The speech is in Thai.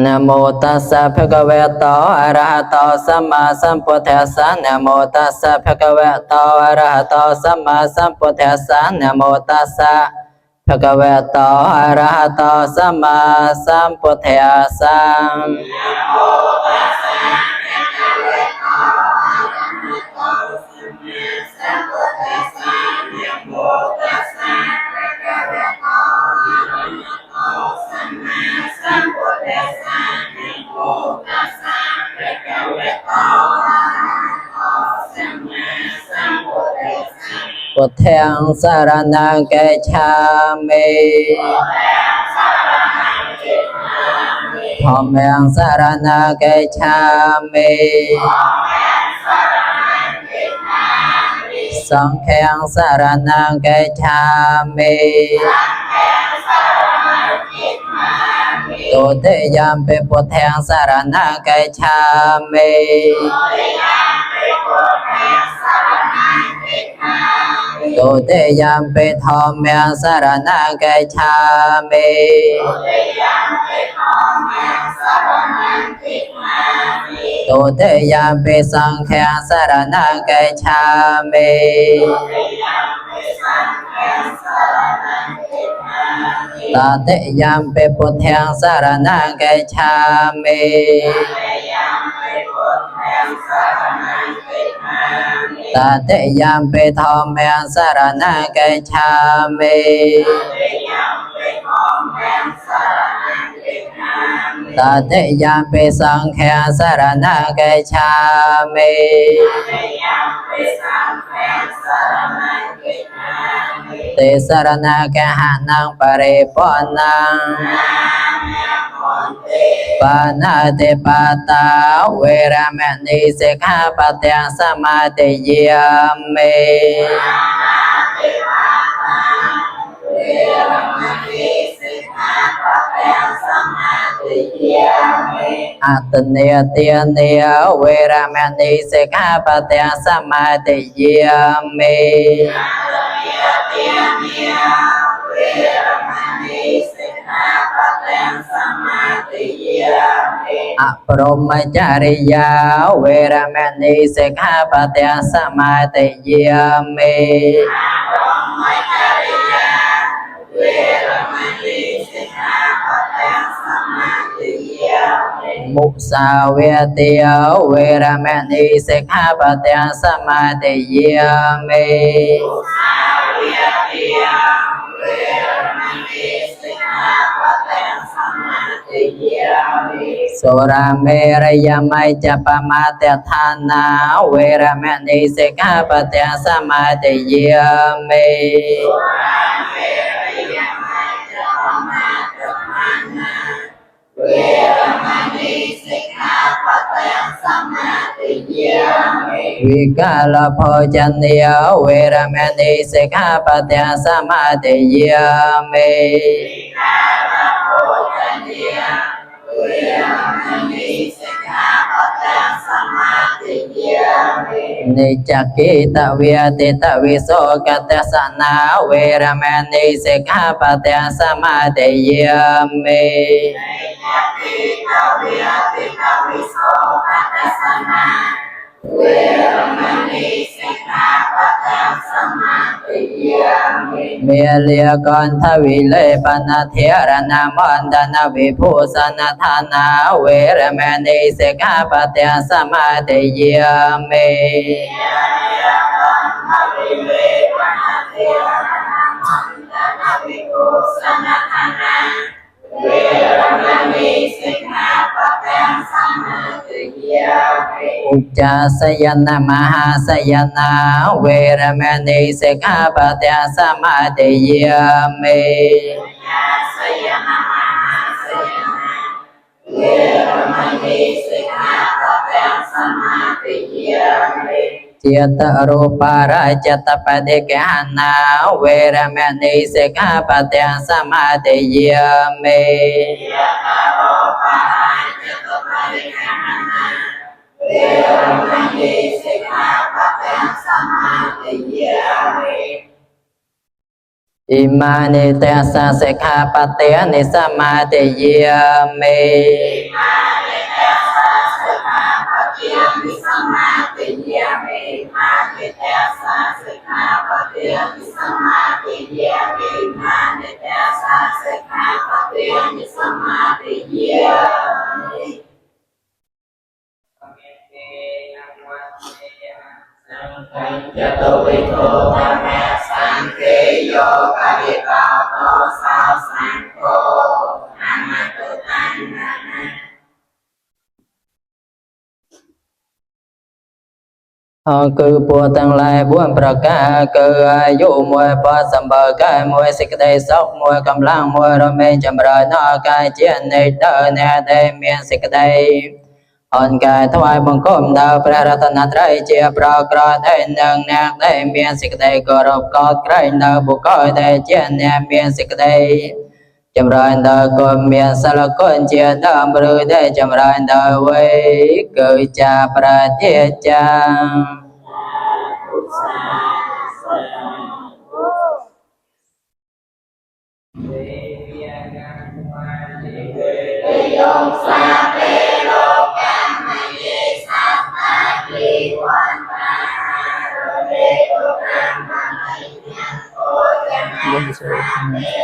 นะโมตัสสะภะคะวะโตอะระหะโตสัมมาสัมพุทธัสสะนะโมตัสสะภะคะวะโตอะระหะโตสัมมาสัมพุทธัสสะนะโมตัสสะภะคะวะโตอะระหะโตสัมมาสัมพุทธัสสะพุทธังสรณังกัจฉามิธัมมังสรณังกัจฉามิสังฆังสรณังกัจฉามิตุติยัมปิพุทธังสรณังกัจฉามิตุติยัมปิธัมมังสรณังกัจฉามิตุติยัมปิสังฆังสรณังกัจฉามิตติยัมปิพุทธังสรณังกัจฉามิตติยัมปิธัมมังสรณังกัจฉามิตติยัมปิสังฆังสรณังกัจฉามิติสรณะกหานังปริปุณังปานาติปาตาเวรมณีสิกขาปะทังสมาธิยามิอัตเนเตียเนเวรมณีสิกขาปะทังสมาธิยามิอปรมจาริยาเวรมณีสิกขาปะทังสมาธิยามิมุสาวาเตียเวรมณีสิกขาปะทังสมาธิยามิสุราเมรยมัยจะปมาเตทานาเวรมณีสิกขาปะทังสมาธิยามิวิกาลโภชเนียเวรมณีสิกขาปะทังสมาธิยามินิจักขิตะเวียติตะวิโสกัตตสนาเวรมณีสิกขาปะทังสมาธิยามิเมียเลียก่อนทวิเลปนาเถระนามันดานาวิภูสนาธานาเวรมณีสิกขาปะทังสมาธิยามิอุจจาสยนะมหาสยนะเวรมณีสิกขาปะทังสมาธิยามิเจตรูปาราจตปฏิกหานาเวรมณีสิกขาปะทังสมาธิยามิ อิมานิเตสะสิกขาปะเตนิสมาติเยมิยะโตวิโตภะเมสังเกโยปะริปาโตสาสังโฆอะมะตุตังนะนะ គឺពួកទាំងឡាយ4ប្រការគឺអាយុមួយបសម្បល់កាយមួយសេចក្តីសុខមួយកម្លាំងមួយរមែងចម្រើនដល់កាយជានិច្ចដល់អ្នកដែលមានសេចក្តីអនកាយថ្វាយបង្គំដល់ព្រះរតនត្រ័យជាប្រក្រតីនឹងអ្នកដែលមានសេចក្តីគោរពកោតក្រែងដល់បុគ្គលដែលជាអ្នកមានសេចក្តីចម្រើនដល់គុណមានសិលគុណជាដើមឬដែលចម្រើនដល់វ័យគឺជាប្រតិចាYes, sir.